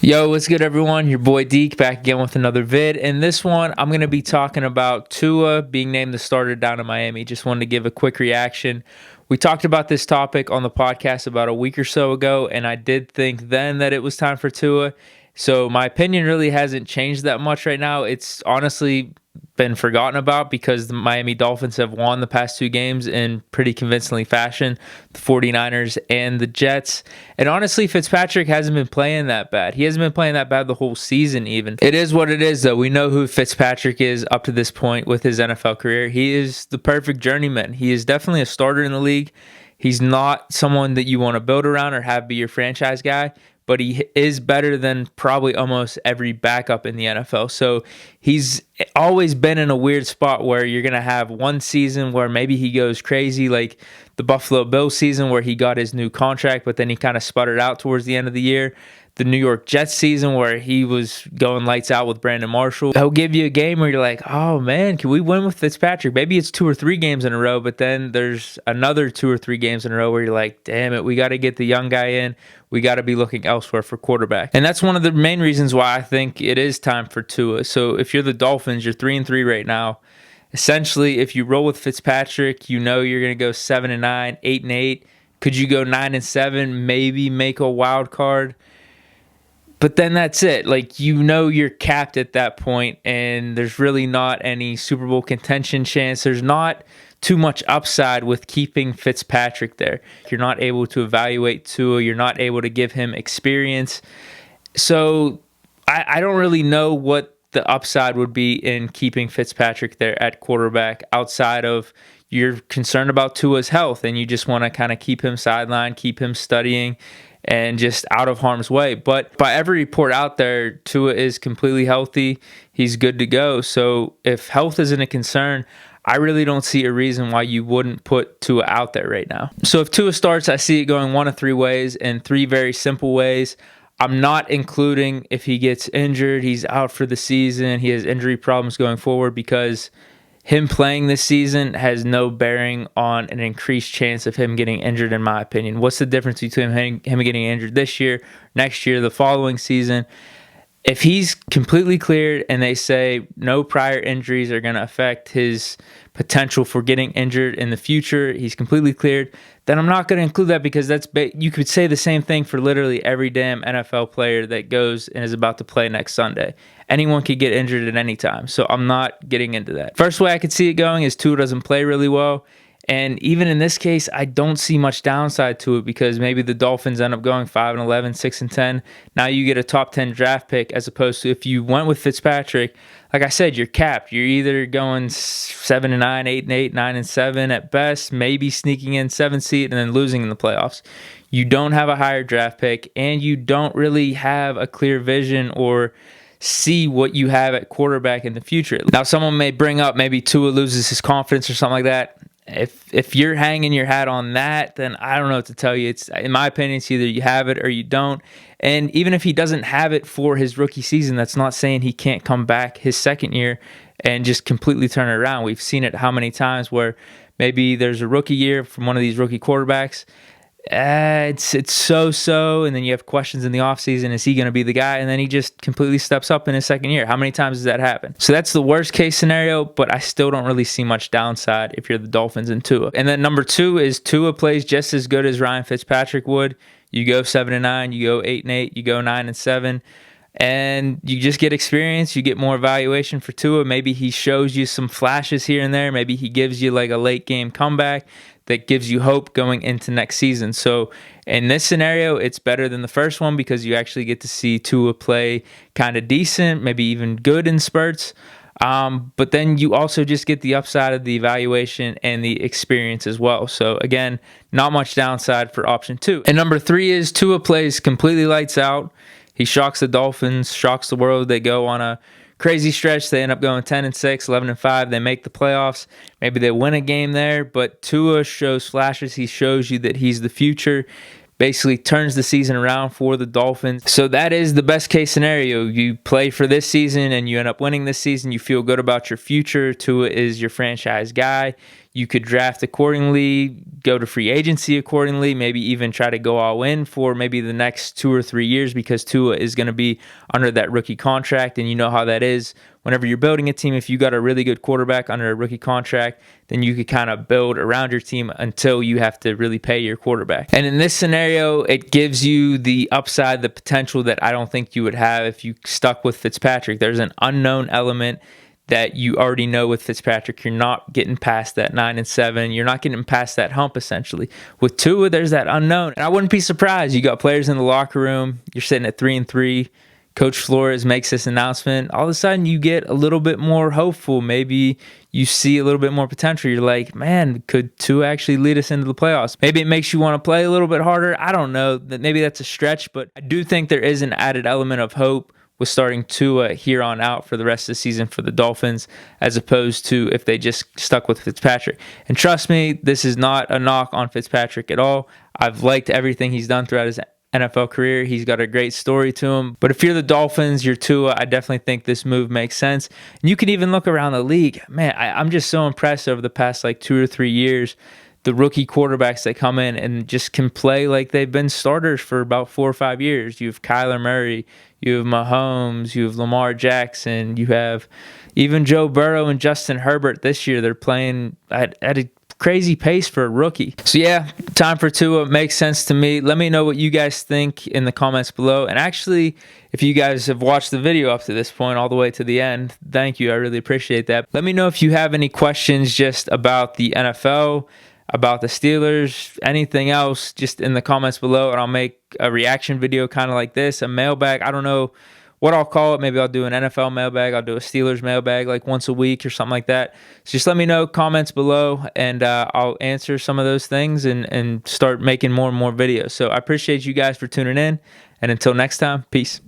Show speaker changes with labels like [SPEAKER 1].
[SPEAKER 1] Yo, what's good, everyone? Your boy Deke back again with another vid. In this one, I'm going to be talking about Tua being named the starter down in Miami. Just wanted to give a quick reaction. We talked about this topic on the podcast about a week or so ago, and I did think then that it was time for Tua. So my opinion really hasn't changed that much right now. It's honestly been forgotten about because the Miami Dolphins have won the past two games in pretty convincingly fashion, the 49ers and the Jets. And honestly, Fitzpatrick hasn't been playing that bad. He hasn't been playing that bad the whole season even. It is what it is, though. We know who Fitzpatrick is up to this point with his NFL career. He is the perfect journeyman. He is definitely a starter in the league. He's not someone that you want to build around or have be your franchise guy, but he is better than probably almost every backup in the NFL. So he's always been in a weird spot where you're going to have one season where maybe he goes crazy, like the Buffalo Bills season where he got his new contract, but then he kind of sputtered out towards the end of the year. The New York Jets season where he was going lights out with Brandon Marshall. He'll give you a game where you're like, oh man, can we win with Fitzpatrick? Maybe it's 2 or 3 games in a row, but then there's another 2 or 3 games in a row where you're like, damn it, we got to get the young guy in. We got to be looking elsewhere for quarterback. And that's one of the main reasons why I think it is time for Tua. So if you're the Dolphins, you're 3-3 right now. Essentially, if you roll with Fitzpatrick, you know you're going to go 7-9, 8-8. Could you go 9-7, maybe make a wild card? But then that's it. Like, you know you're capped at that point, and there's really not any Super Bowl contention chance. There's not too much upside with keeping Fitzpatrick there. You're not able to evaluate Tua. You're not able to give him experience. So I don't really know what the upside would be in keeping Fitzpatrick there at quarterback outside of you're concerned about Tua's health, and you just want to kind of keep him sidelined, keep him studying, and just out of harm's way. But by every report out there, Tua is completely healthy. He's good to go. So if health isn't a concern, I really don't see a reason why you wouldn't put Tua out there right now. So if Tua starts, I see it going one of 3 ways, and 3 very simple ways. I'm not including if he gets injured, he's out for the season, he has injury problems going forward, because him playing this season has no bearing on an increased chance of him getting injured, in my opinion. What's the difference between him getting injured this year, next year, the following season? If he's completely cleared and they say no prior injuries are going to affect his potential for getting injured in the future, he's completely cleared, then I'm not going to include that, because you could say the same thing for literally every damn NFL player that goes and is about to play next Sunday. Anyone could get injured at any time, so I'm not getting into that. First way I could see it going is Tua doesn't play really well. And even in this case, I don't see much downside to it, because maybe the Dolphins end up going 5-11, 6-10. Now you get a top 10 draft pick, as opposed to if you went with Fitzpatrick, like I said, you're capped. You're either going 7-9, 8-8, 9-7 at best, maybe sneaking in 7th seed and then losing in the playoffs. You don't have a higher draft pick, and you don't really have a clear vision or see what you have at quarterback in the future. Now, someone may bring up maybe Tua loses his confidence or something like that. If you're hanging your hat on that, then I don't know what to tell you. It's, in my opinion, it's either you have it or you don't. And even if he doesn't have it for his rookie season, that's not saying he can't come back his second year and just completely turn it around. We've seen it how many times where maybe there's a rookie year from one of these rookie quarterbacks. It's so-so, and then you have questions in the offseason, is he going to be the guy? And then he just completely steps up in his second year. How many times does that happen? So that's the worst case scenario, but I still don't really see much downside if you're the Dolphins and Tua. And then number 2 is Tua plays just as good as Ryan Fitzpatrick would. You go 7-9, you go 8-8, you go 9-7. And you just get experience, you get more evaluation for Tua. Maybe he shows you some flashes here and there. Maybe he gives you like a late game comeback that gives you hope going into next season. So in this scenario, it's better than the first one, because you actually get to see Tua play kind of decent, maybe even good in spurts. But then you also just get the upside of the evaluation and the experience as well. So again, not much downside for option 2. And number 3 is Tua plays completely lights out. He shocks the Dolphins, shocks the world. They go on a crazy stretch. They end up going 10-6, 11-5. They make the playoffs. Maybe they win a game there, but Tua shows flashes. He shows you that he's the future. Basically turns the season around for the Dolphins. So that is the best case scenario. You play for this season and you end up winning this season. You feel good about your future. Tua is your franchise guy. You could draft accordingly, go to free agency accordingly, maybe even try to go all in for maybe the next 2 or 3 years, because Tua is going to be under that rookie contract. And you know how that is. Whenever you're building a team, if you got a really good quarterback under a rookie contract, then you could kind of build around your team until you have to really pay your quarterback. And in this scenario, it gives you the upside, the potential that I don't think you would have if you stuck with Fitzpatrick. There's an unknown element that you already know with Fitzpatrick. You're not getting past that 9-7. You're not getting past that hump, essentially. With Tua, there's that unknown. And I wouldn't be surprised. You got players in the locker room. You're sitting at 3-3. Coach Flores makes this announcement. All of a sudden, you get a little bit more hopeful. Maybe you see a little bit more potential. You're like, man, could Tua actually lead us into the playoffs? Maybe it makes you want to play a little bit harder. I don't know. Maybe that's a stretch, but I do think there is an added element of hope with starting Tua here on out for the rest of the season for the Dolphins, as opposed to if they just stuck with Fitzpatrick. And trust me, this is not a knock on Fitzpatrick at all. I've liked everything he's done throughout his NFL career. He's got a great story to him. But if you're the Dolphins, you're Tua, I definitely think this move makes sense. And you can even look around the league. Man, I'm just so impressed over the past 2 or 3 years. The rookie quarterbacks that come in and just can play like they've been starters for about 4 or 5 years. You have Kyler Murray, you have Mahomes, you have Lamar Jackson, you have even Joe Burrow and Justin Herbert this year. They're playing at a crazy pace for a rookie. So yeah, time for Tua makes sense to me. Let me know what you guys think in the comments below. And actually, if you guys have watched the video up to this point, all the way to the end, thank you. I really appreciate that. Let me know if you have any questions just about the NFL, about the Steelers, anything else, just in the comments below, and I'll make a reaction video kind of like this, a mailbag. I don't know what I'll call it. Maybe I'll do an NFL mailbag. I'll do a Steelers mailbag once a week or something like that. So just let me know, comments below, and I'll answer some of those things and start making more and more videos. So I appreciate you guys for tuning in, and until next time, peace.